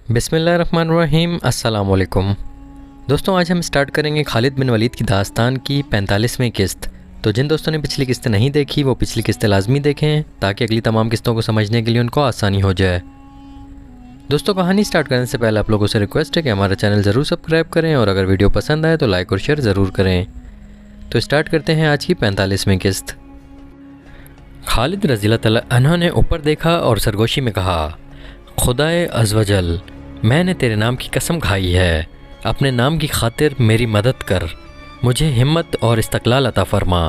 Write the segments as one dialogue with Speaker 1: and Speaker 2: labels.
Speaker 1: बिस्मिल्लाहिर्रहमानिर्रहीम। अस्सलाम वालेकुम दोस्तों, आज हम स्टार्ट करेंगे खालिद बिन वलीद की दास्तान की 45वीं किस्त। तो जिन दोस्तों ने पिछली किस्तें नहीं देखी वो पिछली किस्तें लाजमी देखें ताकि अगली तमाम किस्तों को समझने के लिए उनको आसानी हो जाए। दोस्तों, कहानी स्टार्ट करने से पहले आप लोगों से रिक्वेस्ट है कि हमारा चैनल ज़रूर सब्सक्राइब करें और अगर वीडियो पसंद आए तो लाइक और शेयर ज़रूर करें। तो स्टार्ट करते हैं आज की 45वीं किस्त। खालिद रज़ियल्लाहु तआला अन्हु ने ऊपर देखा और सरगोशी में कहा, खुदाए अज़्वजल, मैंने तेरे नाम की कसम खाई है, अपने नाम की खातिर मेरी मदद कर, मुझे हिम्मत और इस्तक़लाल अता फरमा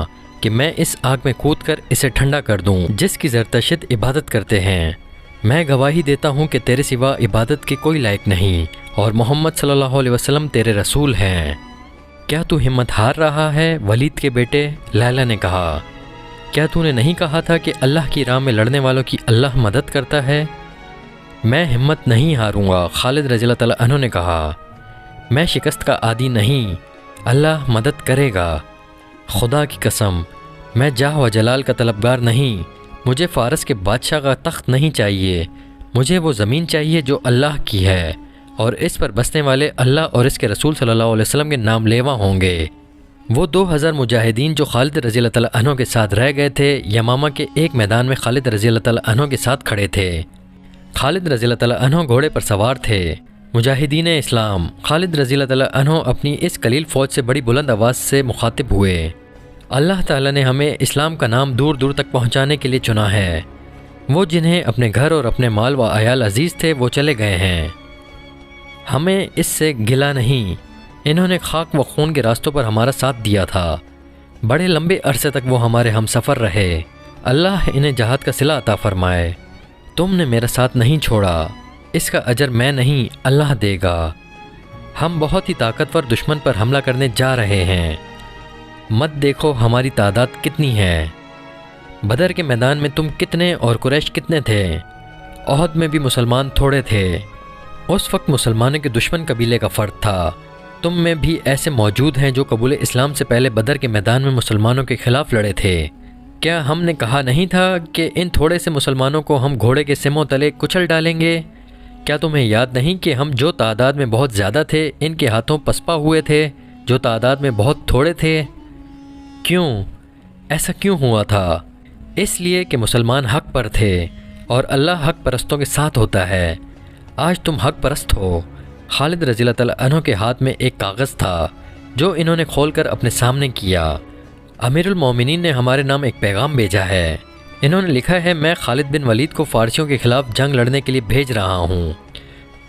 Speaker 1: कि मैं इस आग में कूद कर इसे ठंडा कर दूं जिसकी ज़रतशत इबादत करते हैं। मैं गवाही देता हूँ कि तेरे सिवा इबादत के कोई लायक नहीं और मोहम्मद सल्लल्लाहु अलैहि वसल्लम तेरे रसूल हैं। क्या तू हिम्मत हार रहा है वलीद के बेटे? लैला ने कहा, क्या तूने नहीं कहा था कि अल्लाह की राह में लड़ने वालों की अल्लाह मदद करता है? मैं हिम्मत नहीं हारूंगा। खालिद रज़ियल्लाहु तआला अन्हु ने कहा, मैं शिकस्त का आदी नहीं, अल्लाह मदद करेगा। खुदा की कसम, मैं जाह व जलाल का तलबगार नहीं, मुझे फ़ारस के बादशाह का तख्त नहीं चाहिए, मुझे वो ज़मीन चाहिए जो अल्लाह की है और इस पर बसने वाले अल्लाह और इसके रसूल सल्लल्लाहु अलैहि वसल्लम के नाम लेवा होंगे। वो 2000 मुजाहिदीन जो खालिद रज़ियल्लाहु तआला अन्हु के साथ रह गए थे, यमामा के एक मैदान में खालिद रज़ियल्लाहु तआला अन्हु के साथ खड़े थे। खालिद रज़ियल्लाहु तआला अन्हु घोड़े पर सवार थे। मुजाहिदीन इस्लाम, खालिद रज़ियल्लाहु तआला अन्हु अपनी इस कलील फ़ौज से बड़ी बुलंद आवाज़ से मुखातिब हुए, अल्लाह ताला ने हमें इस्लाम का नाम दूर दूर तक पहुँचाने के लिए चुना है। वो जिन्हें अपने घर और अपने माल व अयाल अजीज़ थे वो चले गए हैं, हमें इससे गिला नहीं। इन्होंने खाक व खून के रास्तों पर हमारा साथ दिया था, बड़े लंबे अरसे तक वो हमारे हम सफ़र रहे। अल्लाह इन्हें जहाद का सिला अता फ़रमाए। तुमने मेरा साथ नहीं छोड़ा, इसका अजर मैं नहीं अल्लाह देगा। हम बहुत ही ताकतवर दुश्मन पर हमला करने जा रहे हैं, मत देखो हमारी तादाद कितनी है। बदर के मैदान में तुम कितने और कुरैश कितने थे? ओहद में भी मुसलमान थोड़े थे। उस वक्त मुसलमानों के दुश्मन कबीले का फ़र्द था। तुम में भी ऐसे मौजूद हैं जो कबूल इस्लाम से पहले बदर के मैदान में मुसलमानों के ख़िलाफ़ लड़े थे। क्या हमने कहा नहीं था कि इन थोड़े से मुसलमानों को हम घोड़े के सिमों तले कुचल डालेंगे? क्या तुम्हें याद नहीं कि हम जो तादाद में बहुत ज़्यादा थे इनके हाथों पसपा हुए थे जो तादाद में बहुत थोड़े थे? क्यों ऐसा क्यों हुआ था? इसलिए कि मुसलमान हक़ पर थे और अल्लाह हक़ परस्तों के साथ होता है। आज तुम हक़ परस्त हो। खालिद रज़ियल्लाहु तआला अन्हु के हाथ में एक कागज़ था जो इन्होंने खोलकर अपने सामने किया। अमीरुल मोमिनीन ने हमारे नाम एक पैगाम भेजा है। इन्होंने लिखा है, मैं खालिद बिन वलीद को फ़ारसियों के ख़िलाफ़ जंग लड़ने के लिए भेज रहा हूँ।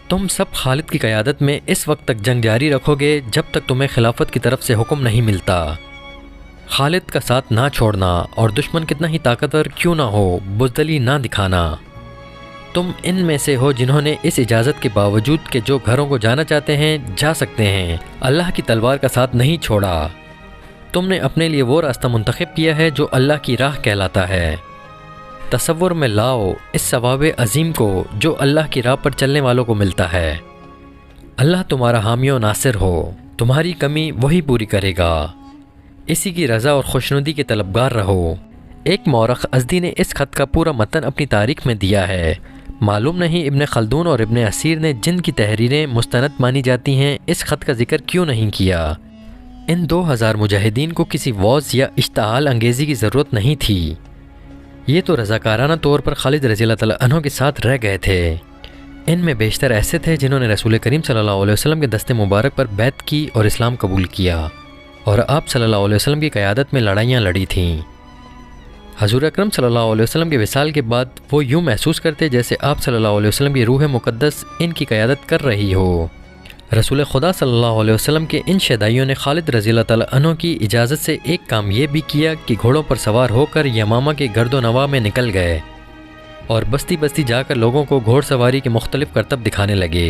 Speaker 1: तुम सब खालिद की क़यादत में इस वक्त तक जंग जारी रखोगे जब तक तुम्हें खिलाफत की तरफ से हुक्म नहीं मिलता। खालिद का साथ ना छोड़ना और दुश्मन कितना ही ताकतवर क्यों ना हो बुज़दिली ना दिखाना। तुम इन में से हो जिन्होंने इस इजाज़त के बावजूद कि जो घरों को जाना चाहते हैं जा सकते हैं, अल्लाह की तलवार का साथ नहीं छोड़ा। तुमने अपने लिए वो रास्ता मुंतखब किया है जो अल्लाह की राह कहलाता है। तसव्वुर में लाओ इस सवाब अजीम को जो अल्लाह की राह पर चलने वालों को मिलता है। अल्लाह तुम्हारा हामी व नासिर हो, तुम्हारी कमी वही पूरी करेगा। इसी की रज़ा और खुशनुदी के तलबगार रहो। एक मौरख अज़दी ने इस ख़त का पूरा मतन अपनी तारीख़ में दिया है। मालूम नहीं इब्न खल्दून और इब्न असीर ने जिन की तहरीरें मुस्तनद मानी जाती हैं इस ख़त का जिक्र क्यों नहीं किया। इन 2000 मुजाहिदीन को किसी वॉज़ या इश्तहाल अंगेज़ी की ज़रूरत नहीं थी। ये तो रज़ाकाराना तौर पर खालिद रज़ियल्लाहु तआला अन्हु के साथ रह गए थे। इनमें बेशतर ऐसे थे जिन्होंने रसूल करीम सल्लल्लाहु अलैहि वसल्लम के दस्ते मुबारक पर बैत की और इस्लाम कबूल किया और आप सल्लल्लाहु अलैहि वसल्लम की क़यादत में लड़ाइयाँ लड़ी थीं। हज़ूर अकरम सल्लल्लाहु अलैहि वसल्लम के विसाल के बाद वो यूँ महसूस करते जैसे आप सल्लल्लाहु अलैहि वसल्लम की रूह मुक़द्दस इनकी क़यादत कर रही हो। रसूल खुदा सल्लल्लाहु अलैहि वसल्लम के इन शदाइयों ने खालिद रज़ियल्लाहु तआला अन्हु की इजाज़त से एक काम ये भी किया कि घोड़ों पर सवार होकर यमामा के गर्दो नवा में निकल गए और बस्ती बस्ती जाकर लोगों को घोड़सवारी के मुख्तलिफ करतब दिखाने लगे।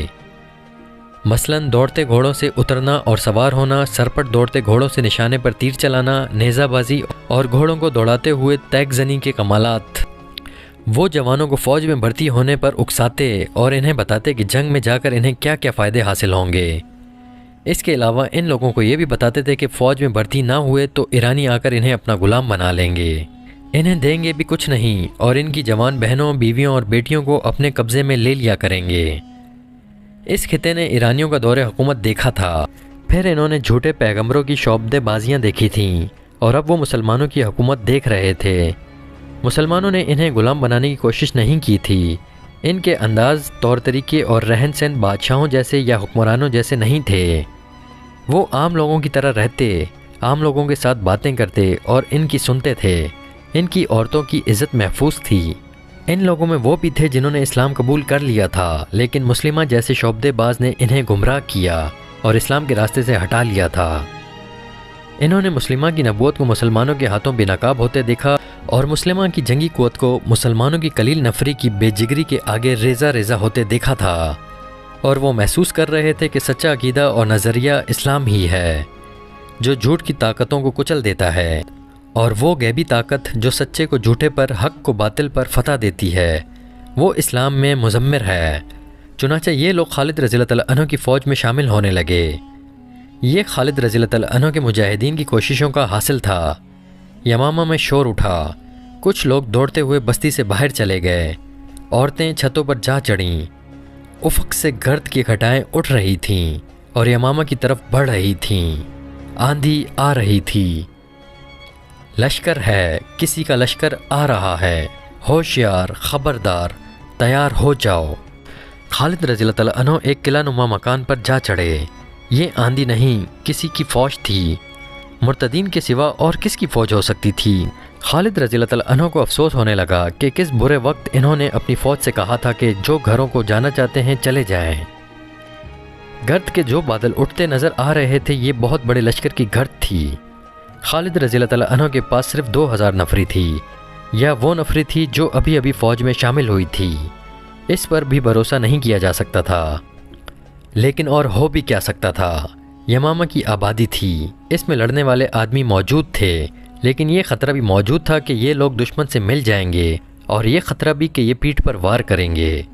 Speaker 1: मसलन दौड़ते घोड़ों से उतरना और सवार होना, सरपट दौड़ते घोड़ों से निशाने पर तीर चलाना, नेज़ाबाजी और घोड़ों को दौड़ाते हुए तैगज़नी के कमालात। वो जवानों को फ़ौज में भर्ती होने पर उकसाते और इन्हें बताते कि जंग में जाकर इन्हें क्या क्या फ़ायदे हासिल होंगे। इसके अलावा इन लोगों को ये भी बताते थे कि फ़ौज में भर्ती ना हुए तो ईरानी आकर इन्हें अपना ग़ुलाम बना लेंगे, इन्हें देंगे भी कुछ नहीं और इनकी जवान बहनों, बीवियों और बेटियों को अपने कब्ज़े में ले लिया करेंगे। इस खिते ने ईरानियों का दौरे हुकूमत देखा था, फिर इन्होंने झूठे पैगंबरों की शौबदेबाजियाँ देखी थीं और अब वो मुसलमानों की हुकूमत देख रहे थे। मुसलमानों ने इन्हें ग़ुलाम बनाने की कोशिश नहीं की थी। इनके अंदाज़, तौर तरीके और रहन सहन बादशाहों जैसे या हुक्मरानों जैसे नहीं थे। वो आम लोगों की तरह रहते, आम लोगों के साथ बातें करते और इनकी सुनते थे। इनकी औरतों की इज़्ज़त महफूज थी। इन लोगों में वो भी थे जिन्होंने इस्लाम कबूल कर लिया था, लेकिन मुस्लिमा जैसे शौबदेबाज ने इन्हें गुमराह किया और इस्लाम के रास्ते से हटा लिया था। इन्होंने मुस्लिमा की नबूवत को मुसलमानों के हाथों बेनकाब होते देखा और मुस्लिमा की जंगी क़ुव्वत को मुसलमानों की कलील नफरी की बेजिगरी के आगे रेज़ा रेज़ा होते देखा था और वो महसूस कर रहे थे कि सच्चा अकीदा और नज़रिया इस्लाम ही है, जो झूठ की ताकतों को कुचल देता है, और वो गैबी ताकत जो सच्चे को झूठे पर, हक़ को बातिल पर फतह देती है, वो इस्लाम में मुज़म्मिर है। चुनांचे ये लोग खालिद रज़ियल्लाहु तआला अन्हु की फ़ौज में शामिल होने लगे। ये खालिद रज़ियल्लाहु तआला अन्हु के मुजाहिदीन की कोशिशों का हासिल था। यमामा में शोर उठा, कुछ लोग दौड़ते हुए बस्ती से बाहर चले गए। औरतें छतों पर जा चढ़ीं। उफ़क़ से गर्द की घटाएं उठ रही थीं और यमामा की तरफ बढ़ रही थीं। आंधी आ रही थी। लश्कर है, किसी का लश्कर आ रहा है, होशियार, खबरदार, तैयार हो जाओ। खालिद रज़ियल्लाहु तआला अन्हु एक किला नुमा मकान पर जा चढ़े। ये आंधी नहीं, किसी की फ़ौज थी। मुर्तदीन के सिवा और किसकी फ़ौज हो सकती थी? खालिद रज़ियल्लाहु तआला अन्हु को अफसोस होने लगा कि किस बुरे वक्त इन्होंने अपनी फ़ौज से कहा था कि जो घरों को जाना चाहते हैं चले जाएं। गर्द के जो बादल उठते नज़र आ रहे थे, ये बहुत बड़े लश्कर की गर्द थी। खालिद रज़ियल्लाहु तआला अन्हु के पास सिर्फ 2000 नफरी थी, या वो नफरी थी जो अभी अभी फ़ौज में शामिल हुई थी। इस पर भी भरोसा नहीं किया जा सकता था, लेकिन और हो भी क्या सकता था। यमामा की आबादी थी, इसमें लड़ने वाले आदमी मौजूद थे, लेकिन ये ख़तरा भी मौजूद था कि ये लोग दुश्मन से मिल जाएंगे, और ये ख़तरा भी कि ये पीठ पर वार करेंगे।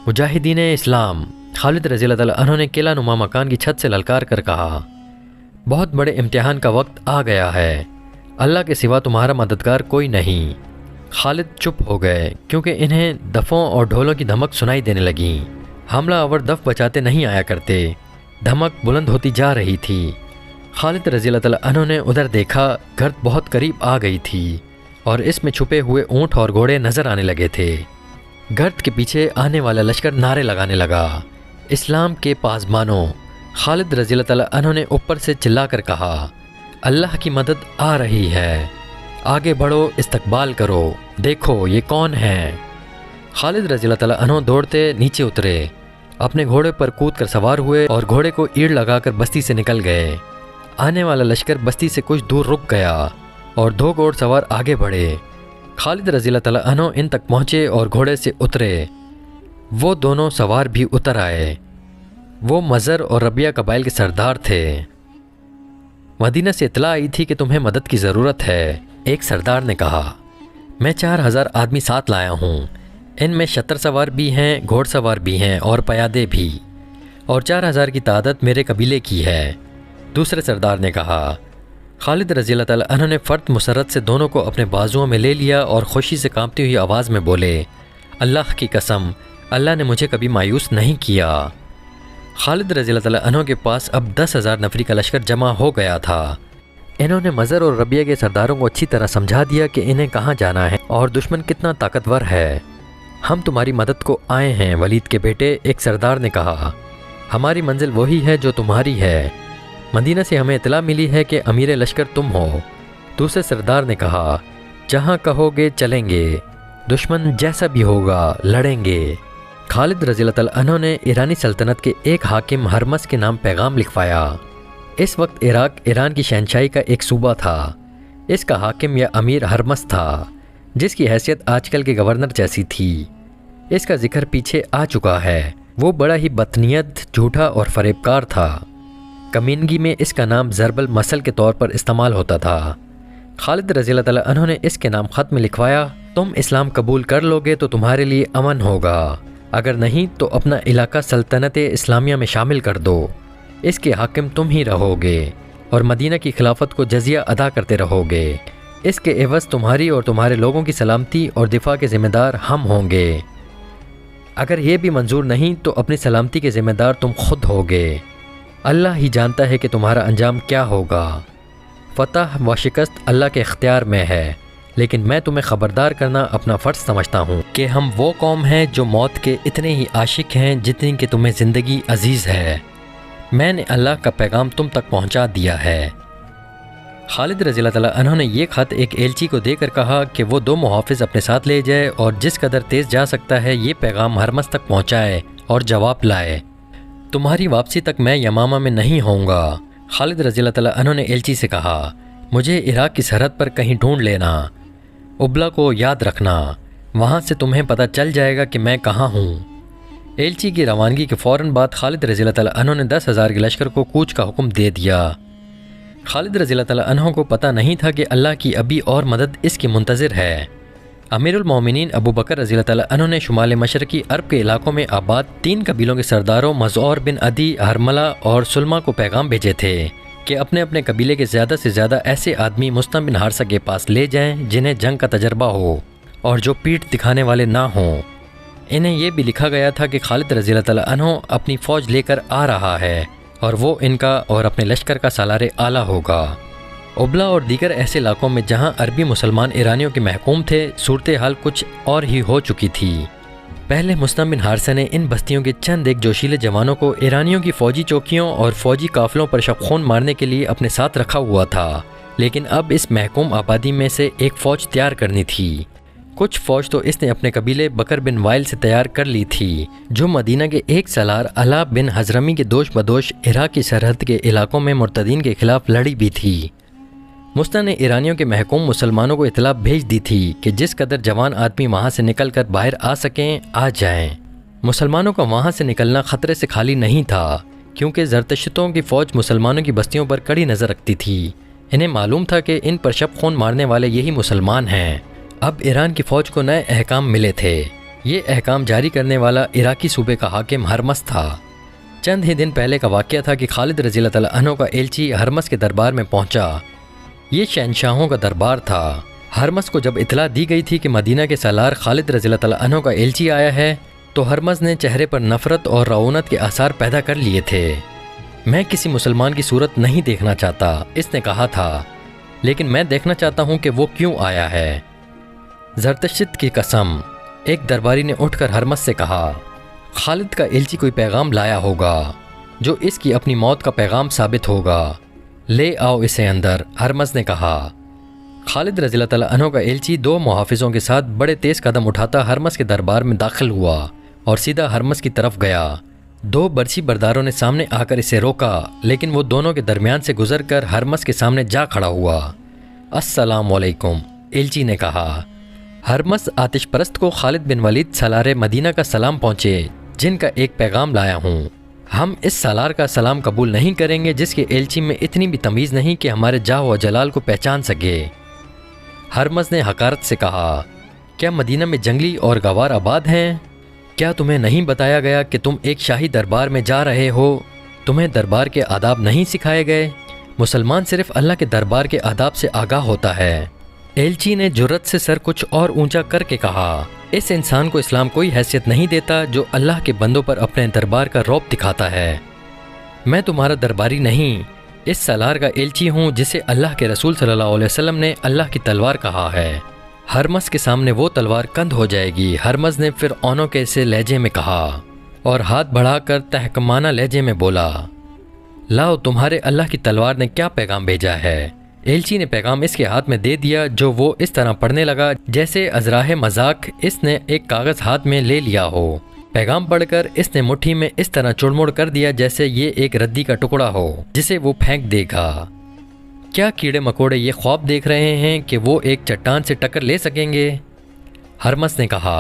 Speaker 1: मुजाहिदीन इस्लाम, खालिद रज़ियल्लाहु तआला अन्हु ने किला नुमा मकान की छत से ललकार कर कहा, बहुत बड़े इम्तिहान का वक्त आ गया है। अल्लाह के सिवा तुम्हारा मददगार कोई नहीं। खालिद चुप हो गए, क्योंकि इन्हें दफ़ों और ढोलों की धमक सुनाई देने लगी। हमला आवर दफ़ बचाते नहीं आया करते। धमक बुलंद होती जा रही थी। खालिद रज़ियल्लाहु तआला अन्हु ने उधर देखा, गर्द बहुत करीब आ गई थी और इसमें छुपे हुए ऊँट और घोड़े नज़र आने लगे थे। गर्द के पीछे आने वाला लश्कर नारे लगाने लगा, इस्लाम के पासबानों। खालिद रज़ियल्लाहु तआला अन्हु ने ऊपर से चिल्लाकर कहा, अल्लाह की मदद आ रही है, आगे बढ़ो, इस्तकबाल करो, देखो ये कौन है। खालिद रज़ियल्लाहु तआला अन्हु दौड़ते नीचे उतरे, अपने घोड़े पर कूद कर सवार हुए और घोड़े को ईड़ लगाकर बस्ती से निकल गए। आने वाला लश्कर बस्ती से कुछ दूर रुक गया और 2 घोड़ सवार आगे बढ़े। खालिद रज़ियल्लाहु तआला अन्हु इन तक पहुँचे और घोड़े से उतरे। वो दोनों सवार भी उतर आए। वो मज़र और रबिया कबाइल के सरदार थे। मदीना से इत्तला आई थी कि तुम्हें मदद की ज़रूरत है। एक सरदार ने कहा, मैं 4000 आदमी साथ लाया हूँ। इनमें शतर सवार भी हैं, घोड़सवार भी हैं और पयादे भी, और 4000 की तादाद मेरे कबीले की है। दूसरे सरदार ने कहा। खालिद रज़ियल्लाहु तआला अन्हु ने फ़र्द मुसर्रत से दोनों को अपने बाजुओं में ले लिया और खुशी से कांपती हुई आवाज़ में बोले, अल्लाह की कसम, अल्लाह ने मुझे कभी मायूस नहीं किया। खालिद रज़ियल्लाहु तआला अन्हु के पास अब 10,000 नफरी का लश्कर जमा हो गया था। इन्होंने मज़र और रबिया के सरदारों को अच्छी तरह समझा दिया कि इन्हें कहाँ जाना है और दुश्मन कितना ताकतवर है। हम तुम्हारी मदद को आए हैं, वलीद के बेटे, एक सरदार ने कहा। हमारी मंजिल वही है जो तुम्हारी है। मदीना से हमें इतला मिली है कि अमीर लश्कर तुम हो। दूसरे सरदार ने कहा, जहाँ कहोगे चलेंगे, दुश्मन जैसा भी होगा लड़ेंगे। खालिद रज़ियल्लाहु तआला अन्हु ने ईरानी सल्तनत के एक हाकिम हरमस के नाम पैगाम लिखवाया। इस वक्त इराक ईरान की शहनशाही का एक सूबा था। इसका हाकिम या अमीर हरमस था, जिसकी हैसियत आजकल के गवर्नर जैसी थी। इसका जिक्र पीछे आ चुका है। वो बड़ा ही बदनीयत, झूठा और फरेबकार था। कमीनगी में इसका नाम ज़रबल मसल के तौर पर इस्तेमाल होता था। खालिद रज़ियल्लाहु तआला अन्हु ने इसके नाम ख़त में लिखवाया, तुम इस्लाम कबूल कर लोगे तो तुम्हारे लिए अमन होगा, अगर नहीं तो अपना इलाका सल्तनत इस्लामिया में शामिल कर दो। इसके हाकिम तुम ही रहोगे और मदीना की खिलाफत को जजिया अदा करते रहोगे। इसके एवज़ तुम्हारी और तुम्हारे लोगों की सलामती और दिफा के ज़िम्मेदार हम होंगे। اگر یہ بھی منظور نہیں تو اپنی سلامتی کے ذمہ دار تم خود ہوگے۔ اللہ ہی جانتا ہے کہ تمہارا انجام کیا ہوگا۔ فتح و شکست اللہ کے اختیار میں ہے، لیکن میں تمہیں خبردار کرنا اپنا فرض سمجھتا ہوں کہ ہم وہ قوم ہیں جو موت کے اتنے ہی عاشق ہیں جتنی کہ تمہیں زندگی عزیز ہے۔ میں نے اللہ کا پیغام تم تک پہنچا دیا ہے۔ خالد رضی اللہ تعالیٰ عنہ نے یہ خط ایک ایلچی کو دے کر کہا کہ وہ 2 محافظ اپنے ساتھ لے جائے اور جس قدر تیز جا سکتا ہے یہ پیغام ہرمز تک پہنچائے اور جواب لائے۔ تمہاری واپسی تک میں یمامہ میں نہیں ہوں گا۔ خالد رضی اللہ تعالیٰ عنہ نے ایلچی سے کہا، مجھے عراق کی سرحد پر کہیں ڈھونڈ لینا، ابلا کو یاد رکھنا، وہاں سے تمہیں پتہ چل جائے گا کہ میں کہاں ہوں۔ ایلچی کی روانگی کے فوراً بعد خالد رضی اللہ تعالیٰ عنہ نے 10,000 کے لشکر کو کوچ کا حکم دے دیا۔ خالد رضی اللہ تعالیٰ عنہ کو پتہ نہیں تھا کہ اللہ کی ابھی اور مدد اس کی منتظر ہے۔ امیر المومنین ابو بکر رضی اللہ تعالیٰ عنہ نے شمال مشرقی عرب کے علاقوں میں آباد 3 قبیلوں کے سرداروں مزعور بن عدی، حرملہ اور سلمہ کو پیغام بھیجے تھے کہ اپنے اپنے قبیلے کے زیادہ سے زیادہ ایسے آدمی مستم بن حارثہ کے پاس لے جائیں جنہیں جنگ کا تجربہ ہو اور جو پیٹھ دکھانے والے نہ ہوں۔ انہیں یہ بھی لکھا گیا تھا کہ خالد رضی اللہ تعالیٰ عنہ اپنی فوج لے کر آ رہا ہے اور وہ ان کا اور اپنے لشکر کا سالار اعلیٰ ہوگا۔ ابلا اور دیگر ایسے علاقوں میں جہاں عربی مسلمان ایرانیوں کے محکوم تھے، صورتحال کچھ اور ہی ہو چکی تھی۔ پہلے مستم بن حارثہ نے ان بستیوں کے چند ایک جوشیلے جوانوں کو ایرانیوں کی فوجی چوکیوں اور فوجی قافلوں پر شب خون مارنے کے لیے اپنے ساتھ رکھا ہوا تھا، لیکن اب اس محکوم آبادی میں سے ایک فوج تیار کرنی تھی۔ کچھ فوج تو اس نے اپنے قبیلے بکر بن وائل سے تیار کر لی تھی، جو مدینہ کے ایک سالار علا بن حضرمی کے دوش بدوش عراق کی سرحد کے علاقوں میں مرتدین کے خلاف لڑی بھی تھی۔ مستم نے ایرانیوں کے محکوم مسلمانوں کو اطلاع بھیج دی تھی کہ جس قدر جوان آدمی وہاں سے نکل کر باہر آ سکیں آ جائیں۔ مسلمانوں کا وہاں سے نکلنا خطرے سے خالی نہیں تھا، کیونکہ زرتشتوں کی فوج مسلمانوں کی بستیوں پر کڑی نظر رکھتی تھی۔ انہیں معلوم تھا کہ ان پر شب خون مارنے والے یہی مسلمان ہیں۔ اب ایران کی فوج کو نئے احکام ملے تھے۔ یہ احکام جاری کرنے والا عراقی صوبے کا حاکم ہرمز تھا۔ چند ہی دن پہلے کا واقعہ تھا کہ خالد رضی اللہ تعالیٰ عنہ کا ایلچی ہرمز کے دربار میں پہنچا۔ یہ شہنشاہوں کا دربار تھا۔ ہرمز کو جب اطلاع دی گئی تھی کہ مدینہ کے سالار خالد رضی اللہ تعالیٰ عنہ کا ایلچی آیا ہے تو ہرمز نے چہرے پر نفرت اور رعونت کے آثار پیدا کر لیے تھے۔ میں کسی مسلمان کی صورت نہیں دیکھنا چاہتا، اس نے کہا تھا، لیکن میں دیکھنا چاہتا ہوں کہ وہ کیوں آیا ہے۔ زرتشت کی قسم، ایک درباری نے اٹھ کر ہرمز سے کہا، خالد کا ایلچی کوئی پیغام لایا ہوگا جو اس کی اپنی موت کا پیغام ثابت ہوگا، لے آؤ اسے اندر۔ ہرمز نے کہا۔ خالد رضی اللہ تعالیٰ عنہ کا ایلچی 2 محافظوں کے ساتھ بڑے تیز قدم اٹھاتا ہرمز کے دربار میں داخل ہوا اور سیدھا ہرمز کی طرف گیا۔ 2 برچی برداروں نے سامنے آ کر اسے روکا، لیکن وہ دونوں کے درمیان سے گزر کر ہرمز کے سامنے جا کھڑا ہوا۔ السلام علیکم، ایلچی نے کہا۔ ہرمز آتش پرست کو خالد بن ولید سالار مدینہ کا سلام پہنچے، جن کا ایک پیغام لایا ہوں۔ ہم اس سالار کا سلام قبول نہیں کریں گے جس کے ایلچی میں اتنی بھی تمیز نہیں کہ ہمارے جاہ و جلال کو پہچان سکے۔ ہرمز نے حقارت سے کہا، کیا مدینہ میں جنگلی اور گوار آباد ہیں؟ کیا تمہیں نہیں بتایا گیا کہ تم ایک شاہی دربار میں جا رہے ہو؟ تمہیں دربار کے آداب نہیں سکھائے گئے؟ مسلمان صرف اللہ کے دربار کے آداب سے آگاہ ہوتا ہے۔ ایلچی نے جرت سے سر کچھ اور اونچا کر کے کہا، اس انسان کو اسلام کوئی حیثیت نہیں دیتا جو اللہ کے بندوں پر اپنے دربار کا رعب دکھاتا ہے۔ میں تمہارا درباری نہیں، اس سالار کا ایلچی ہوں جسے اللہ کے رسول صلی اللہ علیہ وسلم نے اللہ کی تلوار کہا ہے۔ ہرمز کے سامنے وہ تلوار کند ہو جائے گی۔ ہرمز نے پھر اونوں کے سے لہجے میں کہا اور ہاتھ بڑھا کر تحکمانہ لہجے میں بولا، لاؤ تمہارے اللہ کی تلوار نے کیا پیغام بھیجا ہے۔ ایلچی نے پیغام اس کے ہاتھ میں دے دیا، جو وہ اس طرح پڑھنے لگا جیسے ازراہ مذاق اس نے ایک کاغذ ہاتھ میں لے لیا ہو۔ پیغام پڑھ کر اس نے مٹھی میں اس طرح چڑمڑ کر دیا جیسے یہ ایک ردی کا ٹکڑا ہو جسے وہ پھینک دے گا۔ کیا کیڑے مکوڑے یہ خواب دیکھ رہے ہیں کہ وہ ایک چٹان سے ٹکر لے سکیں گے؟ ہرمز نے کہا،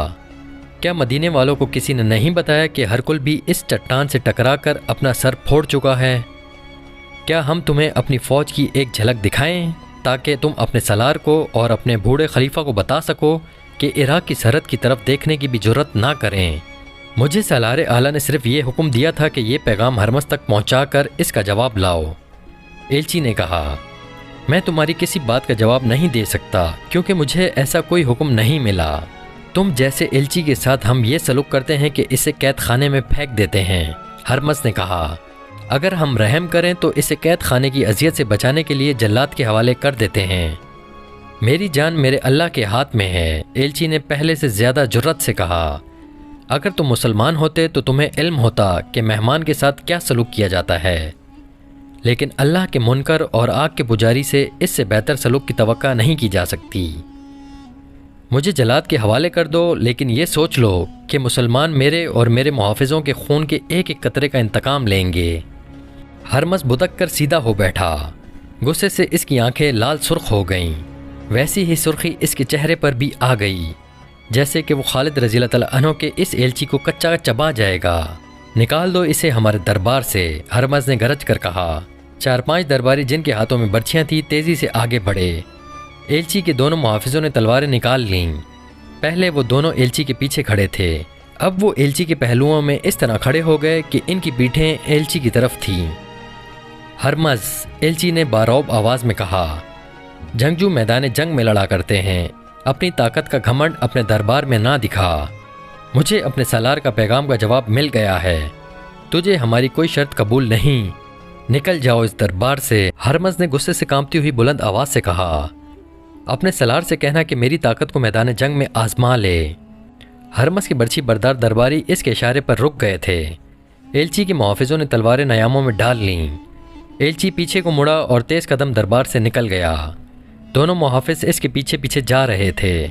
Speaker 1: کیا مدینے والوں کو کسی نے نہیں بتایا کہ ہرکل بھی اس چٹان سے ٹکرا کر اپنا سر پھوڑ چکا ہے؟ کیا ہم تمہیں اپنی فوج کی ایک جھلک دکھائیں تاکہ تم اپنے سالار کو اور اپنے بوڑھے خلیفہ کو بتا سکو کہ عراق کی سرحد کی طرف دیکھنے کی بھی جرت نہ کریں؟ مجھے سالار اعلیٰ نے صرف یہ حکم دیا تھا کہ یہ پیغام ہرمز تک پہنچا کر اس کا جواب لاؤ۔ ایلچی نے کہا، میں تمہاری کسی بات کا جواب نہیں دے سکتا کیونکہ مجھے ایسا کوئی حکم نہیں ملا۔ تم جیسے ایلچی کے ساتھ ہم یہ سلوک کرتے ہیں کہ اسے قید خانے میں پھینک دیتے ہیں۔ ہرمز نے کہا، اگر ہم رحم کریں تو اسے قید خانے کی اذیت سے بچانے کے لیے جلاد کے حوالے کر دیتے ہیں۔ میری جان میرے اللہ کے ہاتھ میں ہے، ایلچی نے پہلے سے زیادہ جرأت سے کہا۔ اگر تم مسلمان ہوتے تو تمہیں علم ہوتا کہ مہمان کے ساتھ کیا سلوک کیا جاتا ہے، لیکن اللہ کے منکر اور آگ کے پجاری سے اس سے بہتر سلوک کی توقع نہیں کی جا سکتی۔ مجھے جلاد کے حوالے کر دو، لیکن یہ سوچ لو کہ مسلمان میرے اور میرے محافظوں کے خون کے ایک ایک قطرے کا انتقام لیں گے۔ ہرمز بدک کر سیدھا ہو بیٹھا، غصے سے اس کی آنکھیں لال سرخ ہو گئیں، ویسی ہی سرخی اس کے چہرے پر بھی آ گئی جیسے کہ وہ خالد رضی اللہ تعالیٰ عنہ کے اس ایلچی کو کچا چبا جائے گا۔ نکال دو اسے ہمارے دربار سے، ہرمز نے گرج کر کہا۔ 4-5 درباری جن کے ہاتھوں میں برچھیاں تھیں تیزی سے آگے بڑھے۔ ایلچی کے دونوں محافظوں نے تلواریں نکال لیں۔ پہلے وہ دونوں ایلچی کے پیچھے کھڑے تھے، اب وہ ایلچی کے پہلوؤں میں اس طرح کھڑے ہو گئے کہ ان کی پیٹھیں ایلچی کی طرف تھیں۔ ہرمز، ایلچی نے بارعب آواز میں کہا، جنگجو میدان جنگ میں لڑا کرتے ہیں، اپنی طاقت کا گھمنڈ اپنے دربار میں نہ دکھا۔ مجھے اپنے سالار کا پیغام کا جواب مل گیا ہے، تجھے ہماری کوئی شرط قبول نہیں، نکل جاؤ اس دربار سے۔ ہرمز نے غصے سے کانپتی ہوئی بلند آواز سے کہا، اپنے سالار سے کہنا کہ میری طاقت کو میدان جنگ میں آزما لے۔ ہرمز کے برچھی بردار درباری اس کے اشارے پر رک گئے تھے۔ ایلچی کے محافظوں نے تلواریں نیاموں میں ڈال لیں۔ ایلچی پیچھے کو مڑا اور تیز قدم دربار سے نکل گیا۔ دونوں محافظ اس کے پیچھے پیچھے جا رہے تھے۔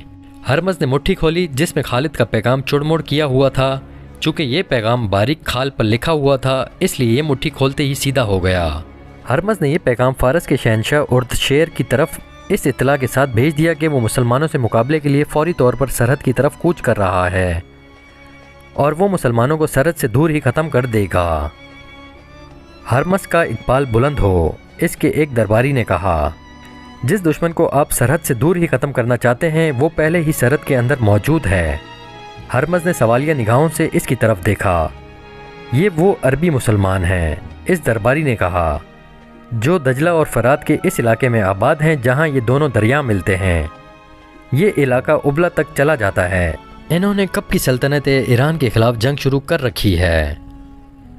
Speaker 1: ہرمز نے مٹھی کھولی جس میں خالد کا پیغام چڑمڑ کیا ہوا تھا۔ چونکہ یہ پیغام باریک کھال پر لکھا ہوا تھا اس لیے یہ مٹھی کھولتے ہی سیدھا ہو گیا۔ ہرمز نے یہ پیغام فارس کے شہنشاہ اردشیر کی طرف اس اطلاع کے ساتھ بھیج دیا کہ وہ مسلمانوں سے مقابلے کے لیے فوری طور پر سرحد کی طرف کوچ کر رہا ہے اور وہ مسلمانوں کو سرحد سے دور ہی ختم کر دے گا۔ ہرمز کا اقبال بلند ہو، اس کے ایک درباری نے کہا، جس دشمن کو آپ سرحد سے دور ہی ختم کرنا چاہتے ہیں وہ پہلے ہی سرحد کے اندر موجود ہے۔ ہرمز نے سوالیہ نگاہوں سے اس کی طرف دیکھا۔ یہ وہ عربی مسلمان ہیں، اس درباری نے کہا، جو دجلہ اور فرات کے اس علاقے میں آباد ہیں جہاں یہ دونوں دریا ملتے ہیں۔ یہ علاقہ ابلا تک چلا جاتا ہے۔ انہوں نے کب کی سلطنت ایران کے خلاف جنگ شروع کر رکھی ہے۔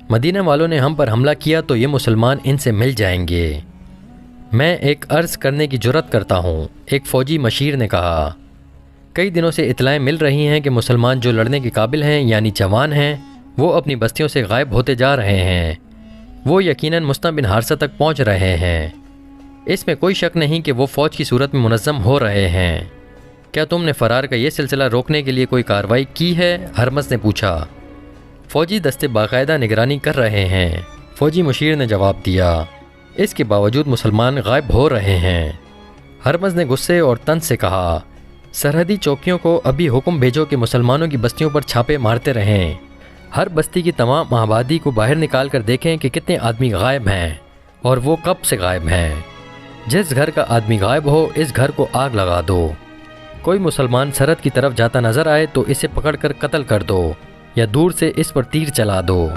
Speaker 1: مدینہ والوں نے ہم پر حملہ کیا تو یہ مسلمان ان سے مل جائیں گے۔ میں ایک عرض کرنے کی جرأت کرتا ہوں، ایک فوجی مشیر نے کہا۔ کئی دنوں سے اطلاعیں مل رہی ہیں کہ مسلمان جو لڑنے کے قابل ہیں یعنی جوان ہیں وہ اپنی بستیوں سے غائب ہوتے جا رہے ہیں۔ وہ یقیناً مصطح بن حارثہ تک پہنچ رہے ہیں۔ اس میں کوئی شک نہیں کہ وہ فوج کی صورت میں منظم ہو رہے ہیں۔ کیا تم نے فرار کا یہ سلسلہ روکنے کے لیے کوئی کارروائی کی ہے؟ ہرمز نے پوچھا۔ فوجی دستے باقاعدہ نگرانی کر رہے ہیں، فوجی مشیر نے جواب دیا۔ اس کے باوجود مسلمان غائب ہو رہے ہیں۔ ہرمز نے غصے اور طنز سے کہا، سرحدی چوکیوں کو ابھی حکم بھیجو کہ مسلمانوں کی بستیوں پر چھاپے مارتے رہیں۔ ہر بستی کی تمام آبادی کو باہر نکال کر دیکھیں کہ کتنے آدمی غائب ہیں اور وہ کب سے غائب ہیں۔ جس گھر کا آدمی غائب ہو اس گھر کو آگ لگا دو۔ کوئی مسلمان سرحد کی طرف جاتا نظر آئے تو اسے پکڑ کر قتل کر دو یا دور سے اس پر تیر چلا دو۔